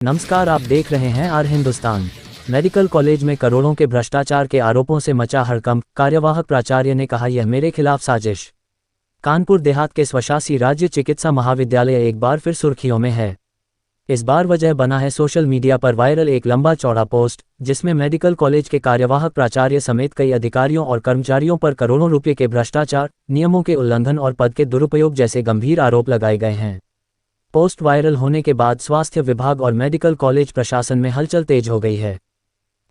नमस्कार, आप देख रहे हैं आर हिंदुस्तान। मेडिकल कॉलेज में करोड़ों के भ्रष्टाचार के आरोपों से मचा हड़कंप, कार्यवाहक प्राचार्य ने कहा यह मेरे खिलाफ साजिश। कानपुर देहात के स्वशासी राज्य चिकित्सा महाविद्यालय एक बार फिर सुर्खियों में है। इस बार वजह बना है सोशल मीडिया पर वायरल एक लंबा चौड़ा पोस्ट, जिसमें मेडिकल कॉलेज के कार्यवाहक प्राचार्य समेत कई अधिकारियों और कर्मचारियों पर करोड़ों रुपये के भ्रष्टाचार, नियमों के उल्लंघन और पद के दुरुपयोग जैसे गंभीर आरोप लगाए गए हैं। पोस्ट वायरल होने के बाद स्वास्थ्य विभाग और मेडिकल कॉलेज प्रशासन में हलचल तेज हो गई है।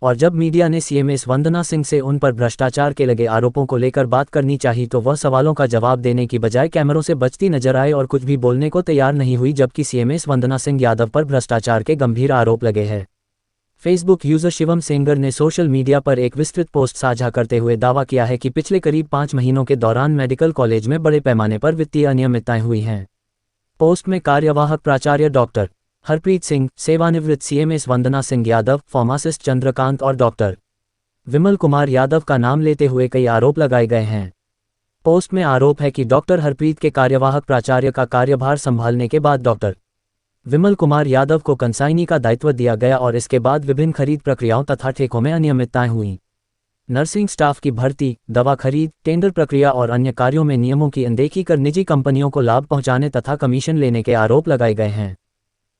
और जब मीडिया ने सीएमएस वंदना सिंह से उन पर भ्रष्टाचार के लगे आरोपों को लेकर बात करनी चाहिए तो वह सवालों का जवाब देने की बजाय कैमरों से बचती नजर आए और कुछ भी बोलने को तैयार नहीं हुई, जबकि सीएमएस वंदना सिंह यादव पर भ्रष्टाचार के गंभीर आरोप लगे हैं। फेसबुक यूजर शिवम सेंगर ने सोशल मीडिया पर एक विस्तृत पोस्ट साझा करते हुए दावा किया है कि पिछले करीब 5 महीनों के दौरान मेडिकल कॉलेज में बड़े पैमाने पर वित्तीय अनियमितताएं हुई हैं। पोस्ट में कार्यवाहक प्राचार्य डॉक्टर हरप्रीत सिंह, सेवानिवृत्त सीएमएस वंदना सिंह यादव, फार्मासिस्ट चंद्रकांत और डॉक्टर विमल कुमार यादव का नाम लेते हुए कई आरोप लगाए गए हैं। पोस्ट में आरोप है कि डॉक्टर हरप्रीत के कार्यवाहक प्राचार्य का कार्यभार संभालने के बाद डॉक्टर विमल कुमार यादव को कंसाइनी का दायित्व दिया गया और इसके बाद विभिन्न खरीद प्रक्रियाओं तथा ठेकों में अनियमितताएं हुईं। नर्सिंग स्टाफ की भर्ती, दवा खरीद, टेंडर प्रक्रिया और अन्य कार्यों में नियमों की अनदेखी कर निजी कंपनियों को लाभ पहुंचाने तथा कमीशन लेने के आरोप लगाए गए हैं।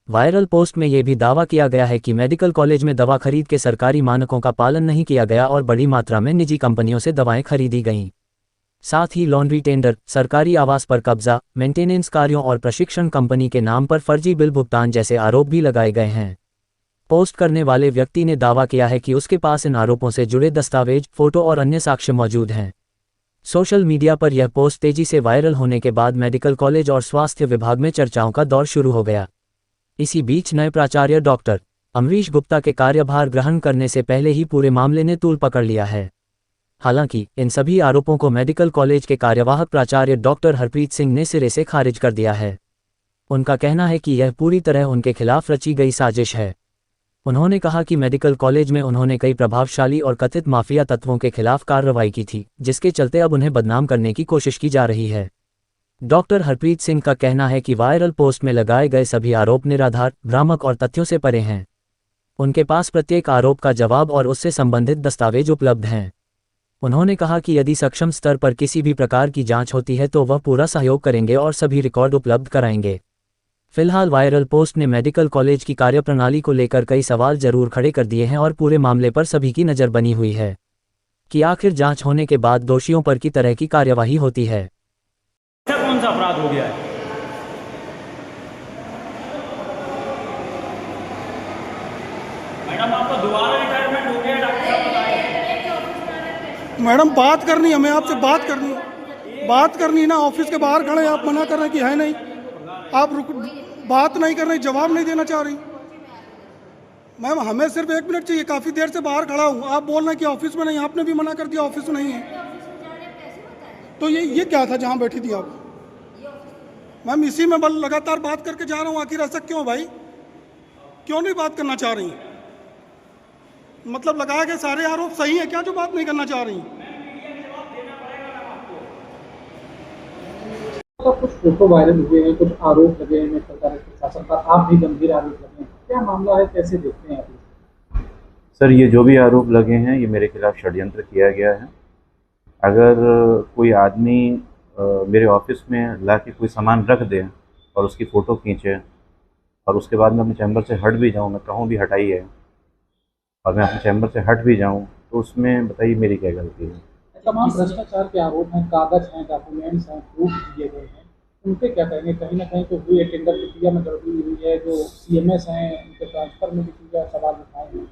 वायरल पोस्ट में यह भी दावा किया गया है कि मेडिकल कॉलेज में दवा खरीद के सरकारी मानकों का पालन नहीं किया गया और बड़ी मात्रा में निजी कंपनियों से दवाएं खरीदी गईं। साथ ही लॉन्ड्री टेंडर, सरकारी आवास पर कब्जा, मेंटेनेंस कार्यों और प्रशिक्षण कंपनी के नाम पर फर्जी बिल भुगतान जैसे आरोप भी लगाए गए हैं। पोस्ट करने वाले व्यक्ति ने दावा किया है कि उसके पास इन आरोपों से जुड़े दस्तावेज, फोटो और अन्य साक्ष्य मौजूद हैं। सोशल मीडिया पर यह पोस्ट तेजी से वायरल होने के बाद मेडिकल कॉलेज और स्वास्थ्य विभाग में चर्चाओं का दौर शुरू हो गया। इसी बीच नए प्राचार्य डॉक्टर अमरीश गुप्ता के कार्यभार ग्रहण करने से पहले ही पूरे मामले ने तूल पकड़ लिया है। हालांकि इन सभी आरोपों को मेडिकल कॉलेज के कार्यवाहक प्राचार्य डॉक्टर हरप्रीत सिंह ने सिरे से खारिज कर दिया है। उनका कहना है कि यह पूरी तरह उनके खिलाफ रची गई साजिश है। उन्होंने कहा कि मेडिकल कॉलेज में उन्होंने कई प्रभावशाली और कथित माफिया तत्वों के खिलाफ कार्रवाई की थी, जिसके चलते अब उन्हें बदनाम करने की कोशिश की जा रही है। डॉक्टर हरप्रीत सिंह का कहना है कि वायरल पोस्ट में लगाए गए सभी आरोप निराधार, भ्रामक और तथ्यों से परे हैं। उनके पास प्रत्येक आरोप का जवाब और उससे संबंधित दस्तावेज उपलब्ध हैं। उन्होंने कहा कि यदि सक्षम स्तर पर किसी भी प्रकार की जांच होती है तो वह पूरा सहयोग करेंगे और सभी रिकॉर्ड उपलब्ध कराएंगे। फिलहाल वायरल पोस्ट ने मेडिकल कॉलेज की कार्यप्रणाली को लेकर कई सवाल जरूर खड़े कर दिए हैं और पूरे मामले पर सभी की नज़र बनी हुई है कि आखिर जांच होने के बाद दोषियों पर किस तरह की कार्यवाही होती है। कौन सा अपराध हो गया है? मैडम, आपका दोबारा रिटायरमेंट हो गया, डॉक्टर साहब बताएं। मैडम, बात करनी, हमें आपसे बात करनी ना। ऑफिस के बाहर खड़े आप मना कर रहे हैं कि है नहीं, आप बात नहीं कर रही, जवाब नहीं देना चाह रही। मैम, हमें सिर्फ 1 मिनट चाहिए, काफ़ी देर से बाहर खड़ा हूँ, आप बोल रहे हैं कि ऑफिस में नहीं। आपने भी मना कर दिया ऑफिस में नहीं है, तो ये क्या था जहाँ बैठी थी आप? मैम, इसी में बल लगातार बात करके जा रहा हूँ, आखिर ऐसा क्यों भाई? क्यों नहीं बात करना चाह रही? मतलब लगाए गए सारे आरोप सही है क्या जो बात नहीं करना चाह रही? तो कुछ फोटो वायरल हुए हैं, कुछ आरोप लगे हैं सरकार के शासन पर, आप भी गंभीर आरोप लगे हैं, क्या मामला है, कैसे देखते हैं आप? सर, ये जो भी आरोप लगे हैं ये मेरे खिलाफ षड्यंत्र किया गया है। अगर कोई आदमी मेरे ऑफिस में ला के कोई सामान रख दे और उसकी फ़ोटो खींचे और उसके बाद मैं अपने चैम्बर से हट भी जाऊँ, मैं कहूँ भी हटाइए, और मैं अपने चैम्बर से हट भी जाऊँ, तो उसमें बताइए मेरी क्या गलती है? तमाम भ्रष्टाचार के आरोप हैं, कागज हैं, डॉक्यूमेंट्स हैं, प्रूफ दिए गए हैं, उन पे क्या कहेंगे? कहीं ना कहीं तो हुई टेंडर प्रक्रिया में गड़बड़ी हुई है, जो सीएमएस हैं उनके ट्रांसफर में भी सवाल उठाए हैं।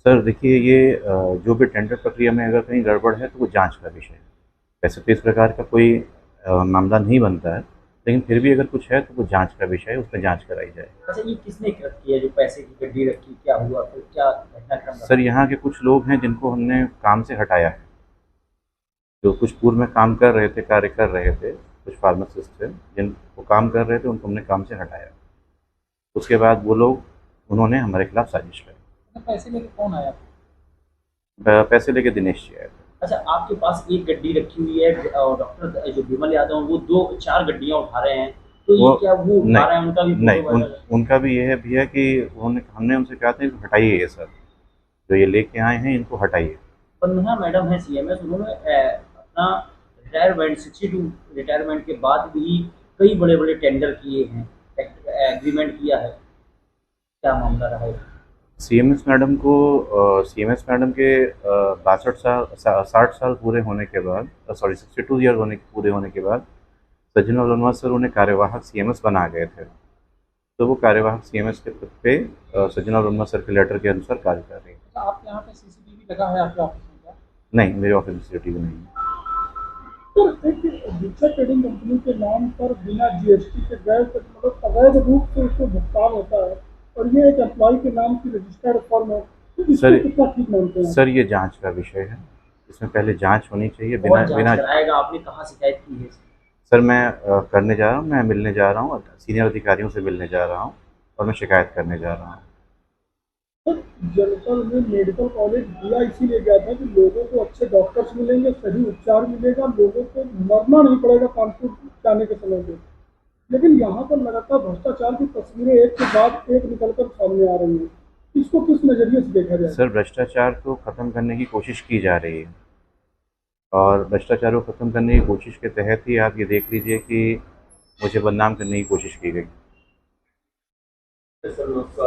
सर देखिए, ये जो भी टेंडर प्रक्रिया में अगर कहीं गड़बड़ है तो वो जांच का विषय है। वैसे तो इस प्रकार का कोई मामला नहीं बनता है, लेकिन फिर भी अगर कुछ है तो वो जांच का विषय है, उसमें जांच कराई जाए। अच्छा, ये किसने कृत किया, जो पैसे की गड्डी रखी, क्या हुआ, फिर क्या घटनाक्रम? सर, यहाँ के कुछ लोग हैं जिनको हमने काम से हटाया है, जो कुछ पूर्व में काम कर रहे थे, कार्य कर रहे थे, कुछ फार्मासिस्ट थे जिनको काम कर रहे थे, उनको हमने काम से हटाया। उसके बाद वो लोग, उन्होंने हमारे खिलाफ साजिश करी। पैसे लेके कौन आया? पैसे लेके दिनेश जी आए थे। अच्छा, आपके पास एक गड्डी रखी हुई है और डॉक्टर जो विमल यादव वो 2-4 गड्डियां उठा रहे हैं, तो ये वो क्या वो उठा रहे हैं उनका भी नहीं फोटो वायरल? उनका भी ये है भैया कि हमने उनसे कहा था कि हटाइए ये सर, जो ये लेके आए हैं इनको हटाइए। पर नेहा मैडम है सीएमएस, उन्होंने अपना रिटायरमेंट 62 रिटायरमेंट के बाद भी कई बड़े बड़े टेंडर किए हैं, एग्रीमेंट किया है, क्या मामला रहा है? सीएमएस मैडम के 60 साल पूरे होने के बाद, सॉरी 62 ईयर पूरे होने के बाद सज्जन वर्मा सर उन्हें कार्यवाहक सीएमएस बना गए थे। तो वो कार्यवाहक सीएमएस के पद पे सज्जन वर्मा सर के लेटर के अनुसार कार्य कर रही है। तो आपके यहाँ पे सीसीटीवी लगा है आपके ऑफिस में क्या? नहीं, मेरे ऑफिस में सीसीटीवी नहीं है। सर एक दीक्षा ट्रेडिंग कंपनी के नाम पर बिना जीएसटी के गैर मतलब अवैध रूप से उसको भुगतान होता है और ये एक एम्प्लॉय के नाम की रजिस्टर्ड फॉर्म है, तो इसको सर कितना ठीक मानते हैं? सर ये जांच का विषय है, इसमें पहले जांच होनी चाहिए। कौन बिना जांच बिना कराएगा? आपने कहाँ शिकायत की है? सर मैं करने जा रहा हूँ, मैं मिलने जा रहा हूँ, सीनियर अधिकारियों से मिलने जा रहा हूँ और मैं शिकायत करने जा रहा हूँ। सर जनपद में मेडिकल कॉलेज दिया इसीलिए गया था कि लोगों को अच्छे डॉक्टर्स मिलेंगे, सही उपचार मिलेगा, लोगों को मरना नहीं पड़ेगा कानपुर जाने के समय पे। लेकिन यहाँ पर लगातार भ्रष्टाचार की तस्वीरें एक के बाद एक निकलकर सामने आ रही हैं, इसको किस नज़रिए से देखा जाए? सर भ्रष्टाचार को ख़त्म करने की कोशिश की जा रही है और भ्रष्टाचार को ख़त्म करने की कोशिश के तहत ही आप ये देख लीजिए कि मुझे बदनाम करने की कोशिश की गई। सर नमस्कार।